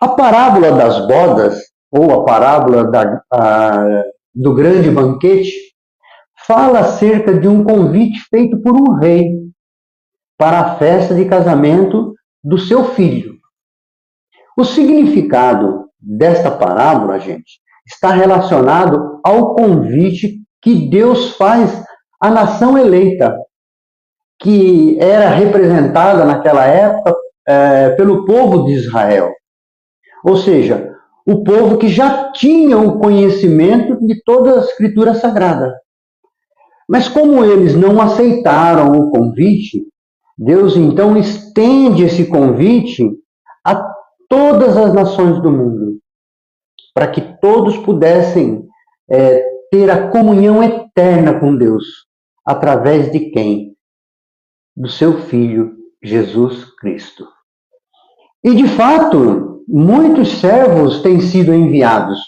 A parábola das bodas, ou a parábola do grande banquete, fala acerca de um convite feito por um rei para a festa de casamento do seu filho. O significado desta parábola, gente, está relacionado ao convite que Deus faz à nação eleita, que era representada naquela época pelo povo de Israel. Ou seja, o povo que já tinha o conhecimento de toda a Escritura Sagrada. Mas como eles não aceitaram o convite, Deus então estende esse convite a todas as nações do mundo, para que todos pudessem ter a comunhão eterna com Deus, através de quem? Do seu Filho, Jesus Cristo. E de fato, muitos servos têm sido enviados,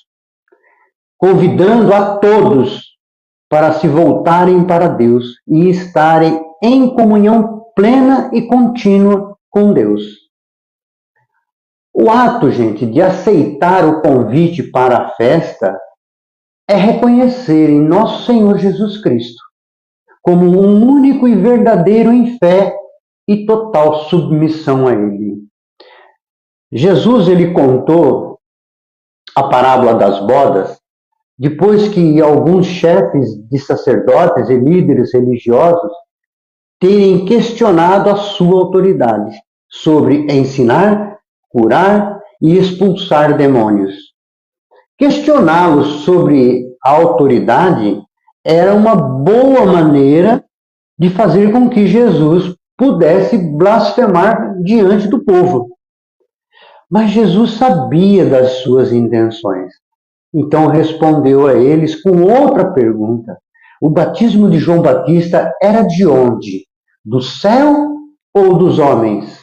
convidando a todos para se voltarem para Deus e estarem em comunhão plena e contínua com Deus. O ato, gente, de aceitar o convite para a festa é reconhecer em nosso Senhor Jesus Cristo como um único e verdadeiro em fé e total submissão a Ele. Jesus, ele contou a parábola das bodas depois que alguns chefes de sacerdotes e líderes religiosos terem questionado a sua autoridade sobre ensinar, curar e expulsar demônios. Questioná-los sobre a autoridade era uma boa maneira de fazer com que Jesus pudesse blasfemar diante do povo. Mas Jesus sabia das suas intenções. Então respondeu a eles com outra pergunta. O batismo de João Batista era de onde? Do céu ou dos homens?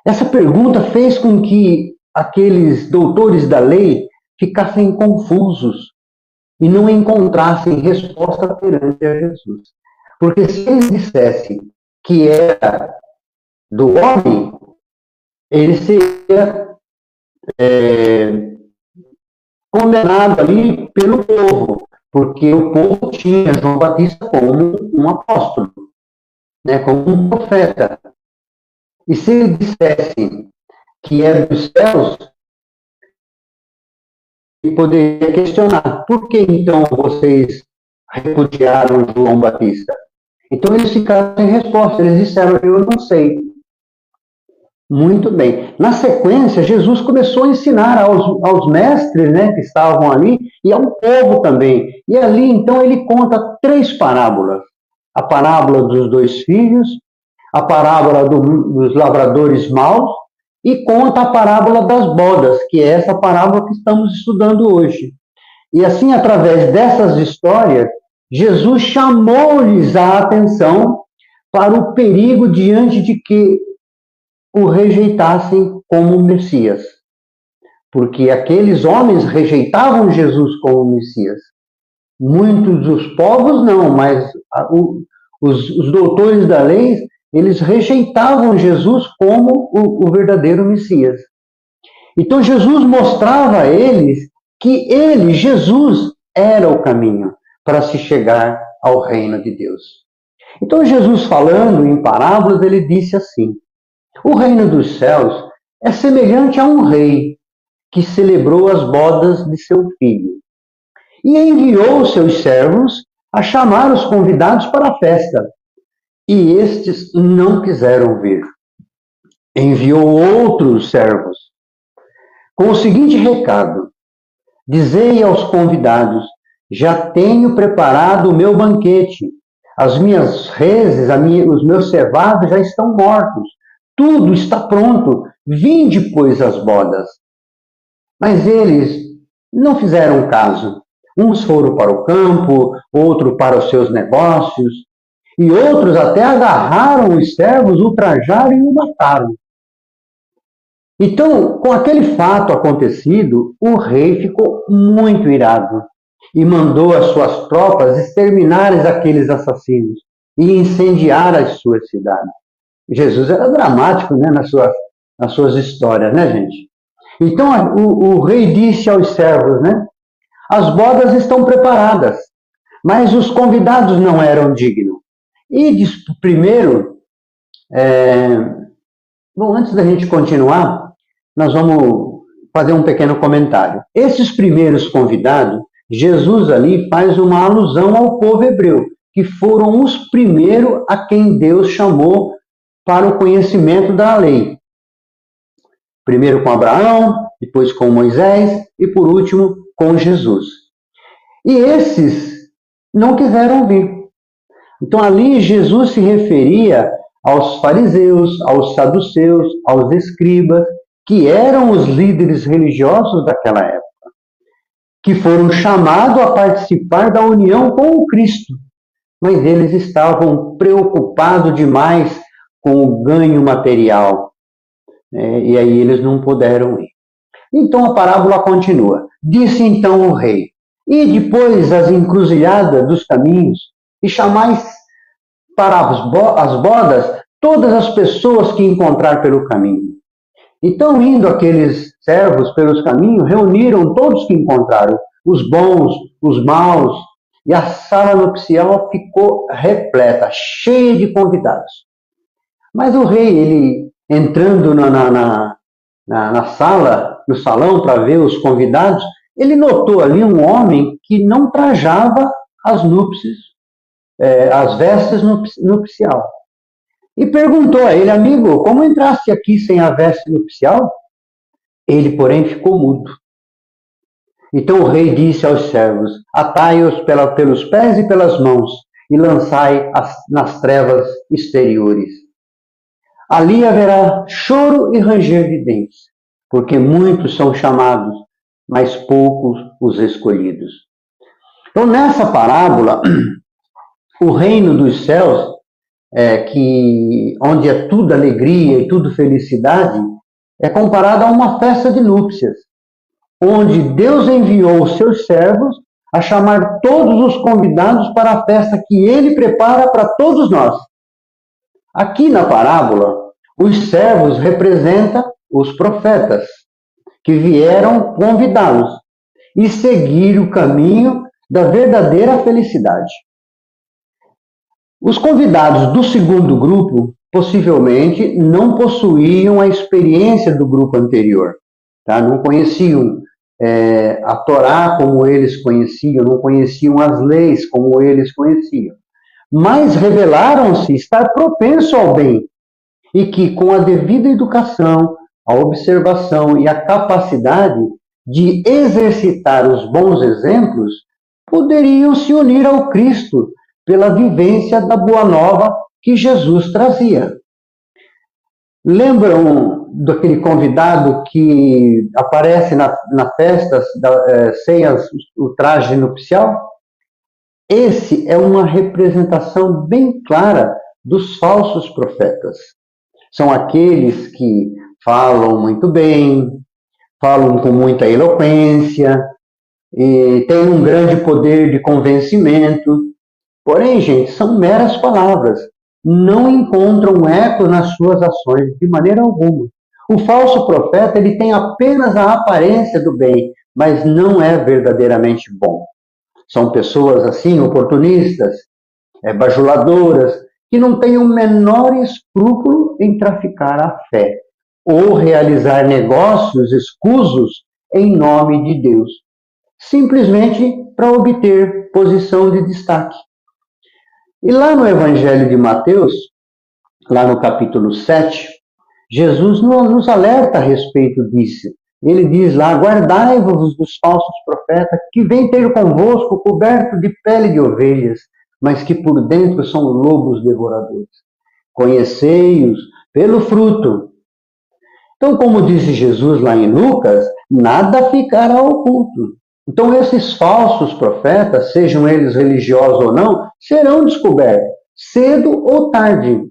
Essa pergunta fez com que aqueles doutores da lei ficassem confusos e não encontrassem resposta perante a Jesus. Porque se eles dissessem que era do homem, ele seria condenado ali pelo povo, porque o povo tinha João Batista como um apóstolo, como um profeta. E se ele dissesse que é dos céus, ele poderia questionar: por que então vocês repudiaram João Batista? Então eles ficaram sem resposta, eles disseram: eu não sei. Muito bem. Na sequência, Jesus começou a ensinar aos mestres, que estavam ali, e ao povo também. E ali, então, ele conta 3 parábolas. A parábola dos 2 filhos, a parábola dos lavradores maus, e conta a parábola das bodas, que é essa parábola que estamos estudando hoje. E assim, através dessas histórias, Jesus chamou-lhes a atenção para o perigo diante de que o rejeitassem como Messias. Porque aqueles homens rejeitavam Jesus como Messias. Muitos dos povos não, mas os doutores da lei, eles rejeitavam Jesus como o verdadeiro Messias. Então Jesus mostrava a eles que ele, Jesus, era o caminho para se chegar ao reino de Deus. Então Jesus, falando em parábolas, ele disse assim: o reino dos céus é semelhante a um rei que celebrou as bodas de seu filho e enviou seus servos a chamar os convidados para a festa. E estes não quiseram vir. Enviou outros servos com o seguinte recado: dizei aos convidados: já tenho preparado o meu banquete, as minhas reses, os meus cevados já estão mortos. Tudo está pronto, vinde, pois, as bodas. Mas eles não fizeram caso. Uns foram para o campo, outros para os seus negócios, e outros até agarraram os servos, ultrajaram e o mataram. Então, com aquele fato acontecido, o rei ficou muito irado e mandou as suas tropas exterminarem aqueles assassinos e incendiar as suas cidades. Jesus era dramático, nas suas histórias, gente? Então o rei disse aos servos, né? As bodas estão preparadas, mas os convidados não eram dignos. E primeiro, bom, antes da gente continuar, nós vamos fazer um pequeno comentário. Esses primeiros convidados, Jesus ali faz uma alusão ao povo hebreu, que foram os primeiros a quem Deus chamou para o conhecimento da lei. Primeiro com Abraão, depois com Moisés e por último com Jesus. E esses não quiseram vir. Então ali Jesus se referia aos fariseus, aos saduceus, aos escribas, que eram os líderes religiosos daquela época, que foram chamados a participar da união com o Cristo, mas eles estavam preocupados demais com o ganho material, e aí eles não puderam ir. Então a parábola continua. Disse então o rei, e depois as encruzilhadas dos caminhos, e chamais para as bodas todas as pessoas que encontrar pelo caminho. Então, indo aqueles servos pelos caminhos, reuniram todos que encontraram, os bons, os maus, e a sala nupcial ficou repleta, cheia de convidados. Mas o rei, ele entrando na sala, no salão, para ver os convidados, ele notou ali um homem que não trajava as núpcias, as vestes nupcial. E perguntou a ele, amigo, como entraste aqui sem a veste nupcial? Ele, porém, ficou mudo. Então o rei disse aos servos, atai-os pelos pés e pelas mãos, e lançai nas trevas exteriores. Ali haverá choro e ranger de dentes, porque muitos são chamados, mas poucos os escolhidos. Então, nessa parábola, o reino dos céus, onde é tudo alegria e tudo felicidade, é comparado a uma festa de núpcias, onde Deus enviou os seus servos a chamar todos os convidados para a festa que ele prepara para todos nós. Aqui na parábola, os servos representam os profetas, que vieram convidá-los e seguir o caminho da verdadeira felicidade. Os convidados do segundo grupo possivelmente não possuíam a experiência do grupo anterior, tá? Não conheciam a Torá como eles conheciam, não conheciam as leis como eles conheciam, mas revelaram-se estar propenso ao bem e que com a devida educação, a observação e a capacidade de exercitar os bons exemplos, poderiam se unir ao Cristo pela vivência da Boa Nova que Jesus trazia. Lembram daquele convidado que aparece na festa sem o traje nupcial? Esse é uma representação bem clara dos falsos profetas. São aqueles que falam muito bem, falam com muita eloquência, e têm um grande poder de convencimento. Porém, gente, são meras palavras. Não encontram eco nas suas ações, de maneira alguma. O falso profeta, ele tem apenas a aparência do bem, mas não é verdadeiramente bom. São pessoas assim, oportunistas, bajuladoras, que não têm o menor escrúpulo em traficar a fé ou realizar negócios escusos em nome de Deus, simplesmente para obter posição de destaque. E lá no Evangelho de Mateus, lá no capítulo 7, Jesus nos alerta a respeito disso. Ele diz lá, guardai-vos dos falsos profetas, que vêm ter convosco coberto de pele de ovelhas, mas que por dentro são lobos devoradores. Conhecei-os pelo fruto. Então, como disse Jesus lá em Lucas, nada ficará oculto. Então, esses falsos profetas, sejam eles religiosos ou não, serão descobertos, cedo ou tarde.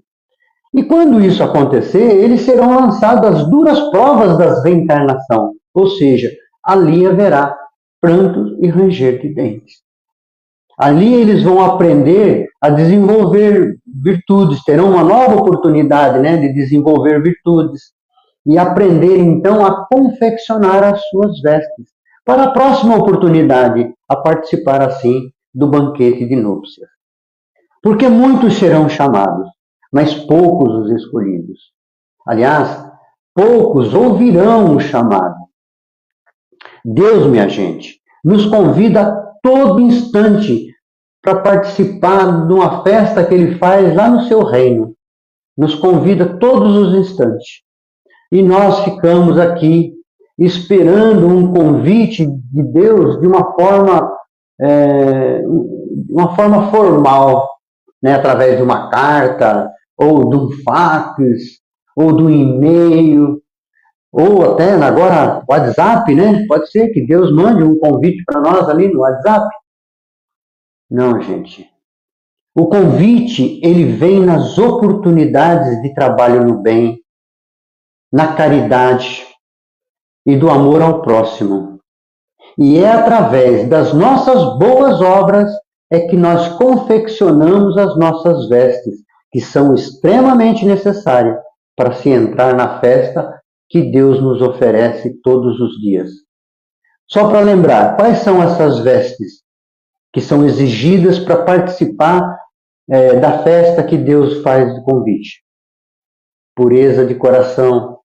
E quando isso acontecer, eles serão lançados às duras provas da reencarnação. Ou seja, ali haverá prantos e ranger de dentes. Ali eles vão aprender a desenvolver virtudes, terão uma nova oportunidade, de desenvolver virtudes. e aprender então a confeccionar as suas vestes, para a próxima oportunidade, a participar assim do banquete de núpcias. Porque muitos serão chamados, mas poucos os escolhidos. Aliás, poucos ouvirão o chamado. Deus, minha gente, nos convida a todo instante para participar de uma festa que Ele faz lá no seu reino. Nos convida todos os instantes. E nós ficamos aqui esperando um convite de Deus de uma forma formal, né? Através de uma carta, ou de um fax, ou de um e-mail, ou até agora WhatsApp, né? Pode ser que Deus mande um convite para nós ali no WhatsApp. Não, gente. O convite, ele vem nas oportunidades de trabalho no bem, na caridade e do amor ao próximo. E é através das nossas boas obras é que nós confeccionamos as nossas vestes, que são extremamente necessárias para se entrar na festa que Deus nos oferece todos os dias. Só para lembrar, quais são essas vestes que são exigidas para participar da festa que Deus faz de convite? Pureza de coração,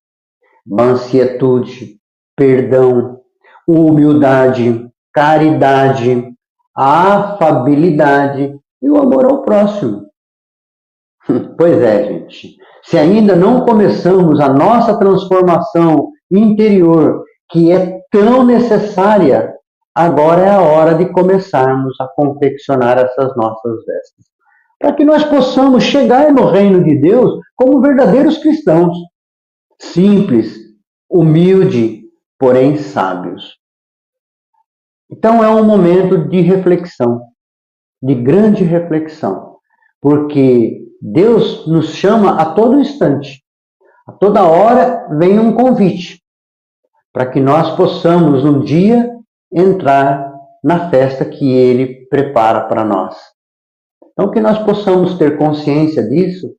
mansuetude, perdão, humildade, caridade, afabilidade e o amor ao próximo. Pois é, gente. Se ainda não começamos a nossa transformação interior, que é tão necessária, agora é a hora de começarmos a confeccionar essas nossas vestes, para que nós possamos chegar no reino de Deus como verdadeiros cristãos, simples, humilde, porém sábios. Então é um momento de reflexão, de grande reflexão, porque Deus nos chama a todo instante, a toda hora vem um convite, para que nós possamos um dia entrar na festa que Ele prepara para nós. Então que nós possamos ter consciência disso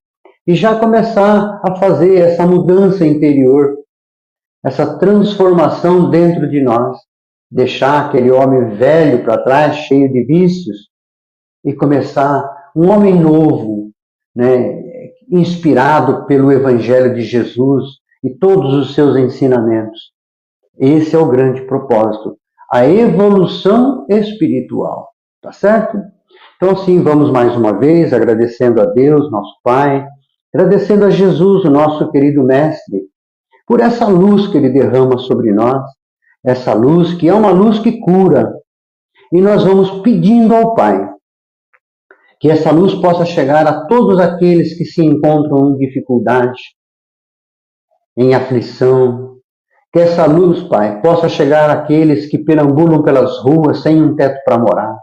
e já começar a fazer essa mudança interior, essa transformação dentro de nós, deixar aquele homem velho para trás, cheio de vícios, e começar um homem novo, né, inspirado pelo Evangelho de Jesus e todos os seus ensinamentos. Esse é o grande propósito, a evolução espiritual, tá certo? Então, sim, vamos mais uma vez agradecendo a Deus, nosso Pai, agradecendo a Jesus, o nosso querido Mestre, por essa luz que Ele derrama sobre nós, essa luz que é uma luz que cura. E nós vamos pedindo ao Pai que essa luz possa chegar a todos aqueles que se encontram em dificuldade, em aflição. Que essa luz, Pai, possa chegar àqueles que perambulam pelas ruas sem um teto para morar.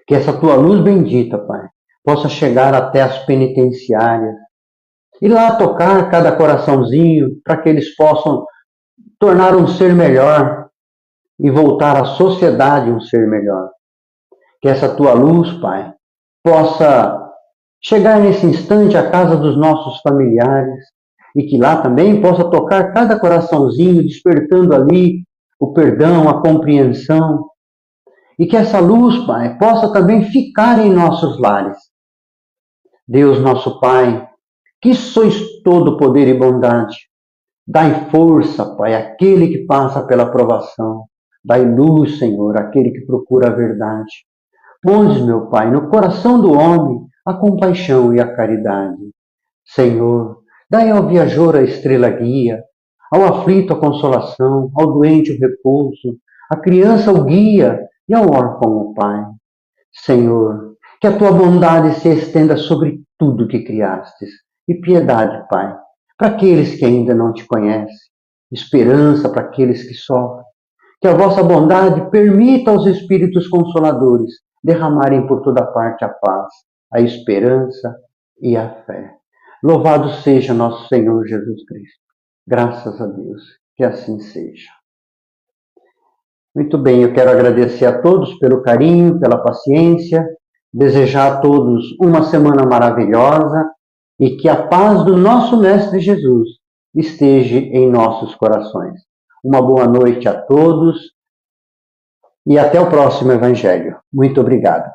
Que essa Tua luz bendita, Pai, possa chegar até as penitenciárias. E lá tocar cada coraçãozinho para que eles possam tornar um ser melhor e voltar à sociedade um ser melhor. Que essa Tua luz, Pai, possa chegar nesse instante à casa dos nossos familiares e que lá também possa tocar cada coraçãozinho, despertando ali o perdão, a compreensão. E que essa luz, Pai, possa também ficar em nossos lares. Deus, nosso Pai, que sois todo poder e bondade, dai força, Pai, àquele que passa pela provação. Dai luz, Senhor, àquele que procura a verdade. Pondes, meu Pai, no coração do homem a compaixão e a caridade. Senhor, dai ao viajor a estrela guia, ao aflito a consolação, ao doente o repouso, à criança o guia e ao órfão o Pai. Senhor, que a Tua bondade se estenda sobre tudo que criastes, e piedade, Pai, para aqueles que ainda não Te conhecem, esperança para aqueles que sofrem. Que a vossa bondade permita aos Espíritos Consoladores derramarem por toda parte a paz, a esperança e a fé. Louvado seja nosso Senhor Jesus Cristo. Graças a Deus, que assim seja. Muito bem, eu quero agradecer a todos pelo carinho, pela paciência, desejar a todos uma semana maravilhosa e que a paz do nosso Mestre Jesus esteja em nossos corações. Uma boa noite a todos e até o próximo Evangelho. Muito obrigado.